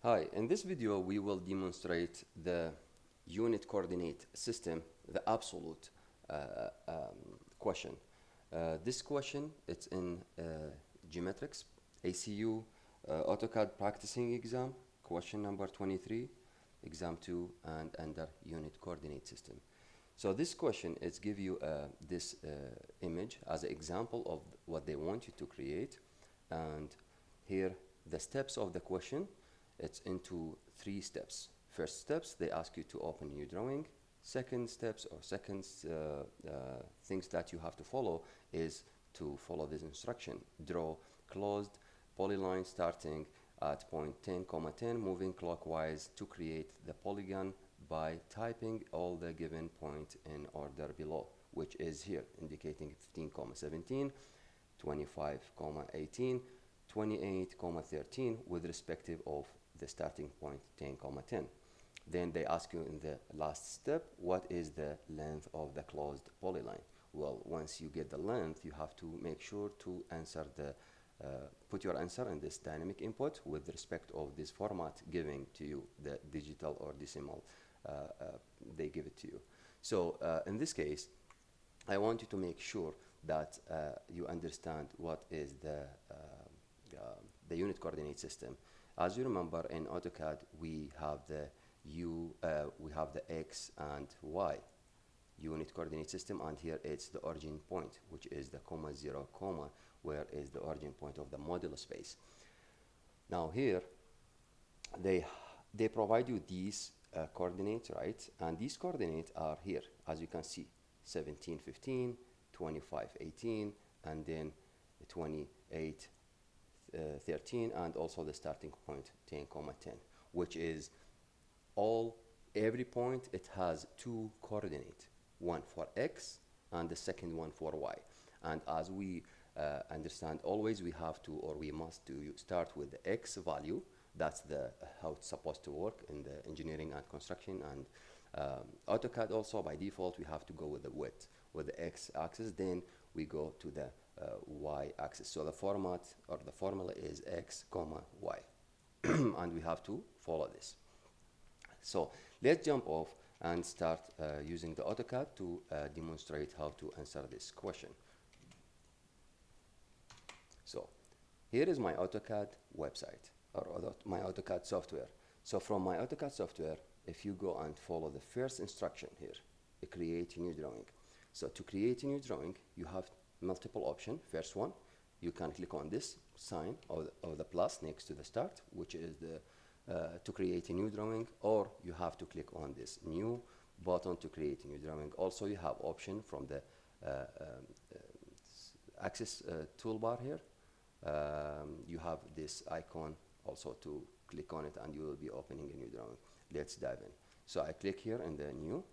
Hi, in this video we will demonstrate the unit coordinate system, the absolute question. This question, it's in geometrics, ACU, AutoCAD practicing exam, question number 23, exam 2, and under unit coordinate system. So this question is give you this image as an example of what they want you to create, and here the steps of the question. It's into 3 steps. First steps, they ask you to open new drawing. Second steps or things that you have to follow is to follow this instruction. Draw closed polyline starting at point 10, 10, moving clockwise to create the polygon by typing all the given point in order below, which is here, indicating 15, 17, 25, 18, 28, 13 with respective of the starting point 10, 10. Then they ask you in the last step, what is the length of the closed polyline? Well, once you get the length, you have to make sure to answer put your answer in this dynamic input with respect of this format giving to you, the digital or decimal, they give it to you. So in this case, I want you to make sure that you understand what is the unit coordinate system. As you remember, in AutoCAD, we have the X and Y unit coordinate system, and here it's the origin point, which is the 0, where is the origin point of the modular space. Now here, they provide you these coordinates, right? And these coordinates are here, as you can see, 17, 15, 25, 18, and then 28, 13, and also the starting point 10, 10, which is every point. It has 2 coordinates, one for X and the second one for Y. And as we understand, always we have to, or we must start with the X value. That's how it's supposed to work in the engineering and construction. And AutoCAD also, by default, we have to go with the width, with the X axis. Then we go to the Y axis. So the format or the formula is X, Y. And we have to follow this. So let's jump off and start using the AutoCAD to demonstrate how to answer this question. So here is my AutoCAD website, or my AutoCAD software. So from my AutoCAD software, if you go and follow the first instruction here, create a new drawing. So to create a new drawing, you have multiple options. First one, you can click on this sign of the plus next to the start, which is to create a new drawing, or you have to click on this new button to create a new drawing. Also, you have option from the axis toolbar here. You have this icon also to click on it, and you will be opening a new drawing. Let's dive in. So I click here in the new,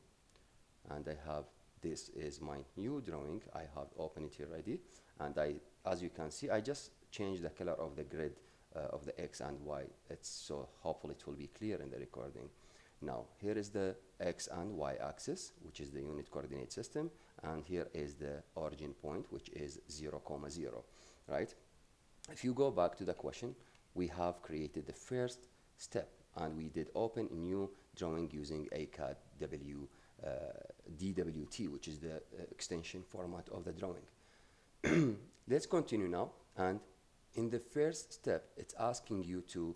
and I have this is my new drawing. I have opened it here already, and as you can see, I just changed the color of the grid of the X and Y. So hopefully it will be clear in the recording. Now here is the X and Y axis, which is the unit coordinate system, and here is the origin point, which is 0, 0, right? If you go back to the question, we have created the first step, and we did open a new drawing using AutoCAD DWT, which is the extension format of the drawing. Let's continue now, and in the first step, it's asking you to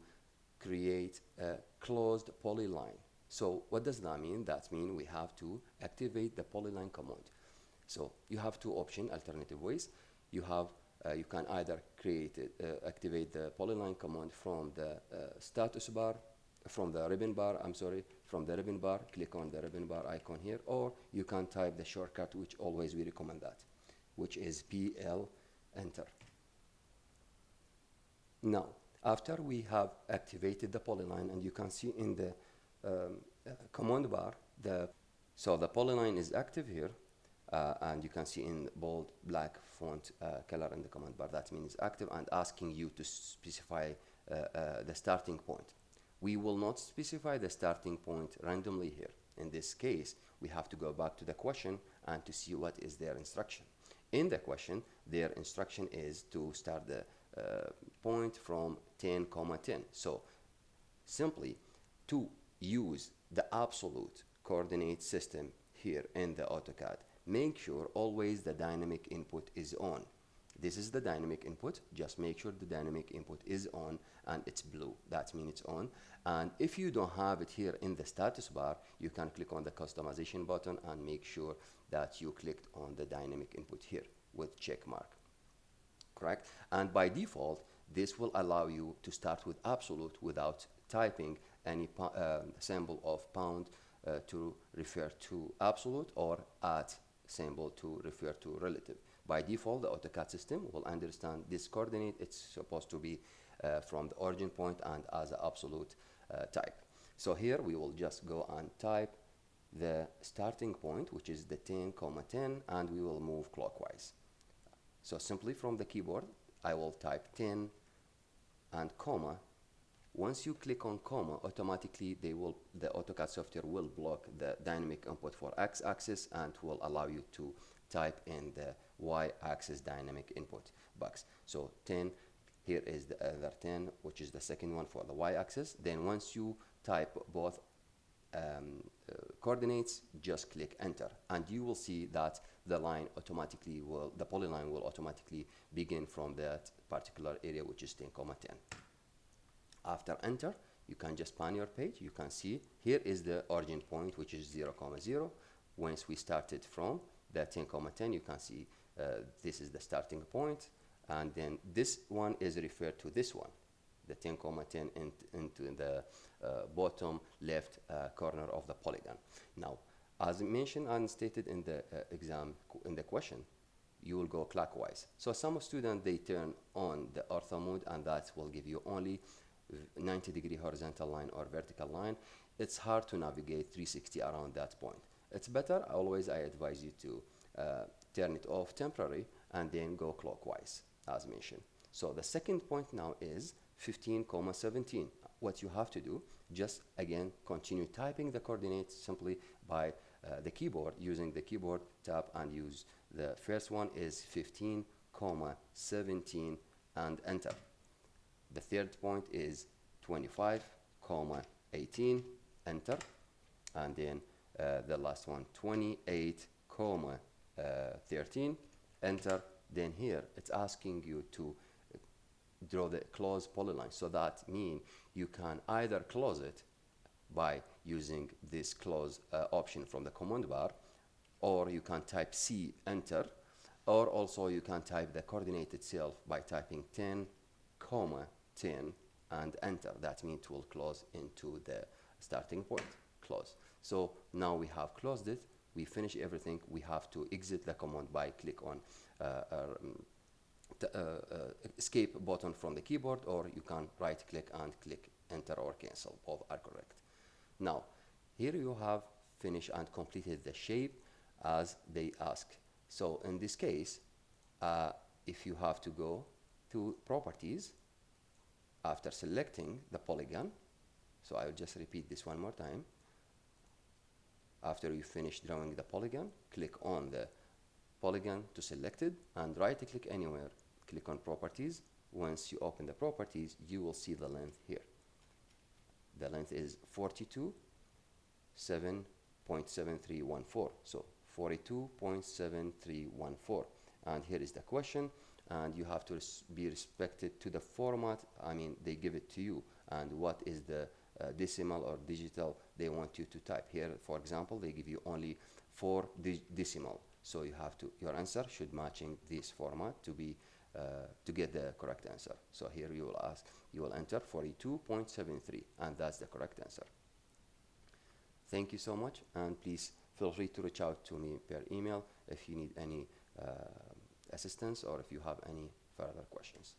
create a closed polyline. So what does that mean? That means we have to activate the polyline command. So you have 2 alternative ways. You can either activate the polyline command from the status bar, from the ribbon bar, click on the ribbon bar icon here, or you can type the shortcut, which always we recommend that, which is PL, enter. Now, after we have activated the polyline, and you can see in the command bar, so the polyline is active here, and you can see in bold black font color in the command bar. That means active and asking you to specify the starting point. We will not specify the starting point randomly here. In this case, we have to go back to the question and to see what is their instruction. In the question, their instruction is to start the point from 10, 10. So simply to use the absolute coordinate system here in the AutoCAD, make sure always the dynamic input is on. This is the dynamic input. Just make sure the dynamic input is on and it's blue. That means it's on. And if you don't have it here in the status bar, you can click on the customization button and make sure that you clicked on the dynamic input here with check mark. Correct? And by default, this will allow you to start with absolute without typing any symbol of pound to refer to absolute, or at symbol to refer to relative. By default, the AutoCAD system will understand this coordinate. It's supposed to be from the origin point and as an absolute type. So here we will just go and type the starting point, which is the 10, 10, and we will move clockwise. So simply from the keyboard, I will type 10 and comma. Once you click on comma, automatically the AutoCAD software will block the dynamic input for x-axis and will allow you to type in the y-axis dynamic input box. So 10, here is the other 10, which is the second one for the y-axis. Then once you type both coordinates, just click enter, and you will see that the line automatically will, the polyline will automatically begin from that particular area, which is 10, 10. After enter, you can just pan your page. You can see here is the origin point, which is 0, 0. Once we started from the 10, 10, you can see this is the starting point, and then this one is referred to this one, the 10, 10 into the bottom left corner of the polygon. Now, as mentioned and stated in the exam, in the question, you will go clockwise. So some students, they turn on the ortho mode, and that will give you only 90-degree horizontal line or vertical line. It's hard to navigate 360 around that point. It's better, always I advise you to turn it off temporary and then go clockwise as mentioned. So the second point now is 15, 17. What you have to do, just again continue typing the coordinates simply by the keyboard, using the keyboard tab, and use the first one is 15, 17 and enter. The third point is 25, 18, enter, and then the last one 28, 13, enter. Then here it's asking you to draw the close polyline, so that means you can either close it by using this close option from the command bar, or you can type C, enter, or also you can type the coordinate itself by typing 10, 10 and enter. That means it will close into the starting point, close. So now we have closed it, we finish everything. We have to exit the command by click on escape button from the keyboard, or you can right click and click enter or cancel. Both are correct. Now here you have finished and completed the shape as they ask. So in this case, if you have to go to properties after selecting the polygon, so I will just repeat this one more time. After you finish drawing the polygon, click on the polygon to select it and right click anywhere, click on properties. Once you open the properties, you will see the length here. The length is 42, 7.7314, so 42.7314. And here is the question, and you have to be respected to the format. I mean, they give it to you, and what is the decimal or digital they want you to type. Here, for example, they give you only 4 decimal, so you have to, your answer should matching this format to be to get the correct answer. So here you will ask, you will enter 42.73, and that's the correct answer. Thank you so much, and please feel free to reach out to me per email if you need any assistance or if you have any further questions.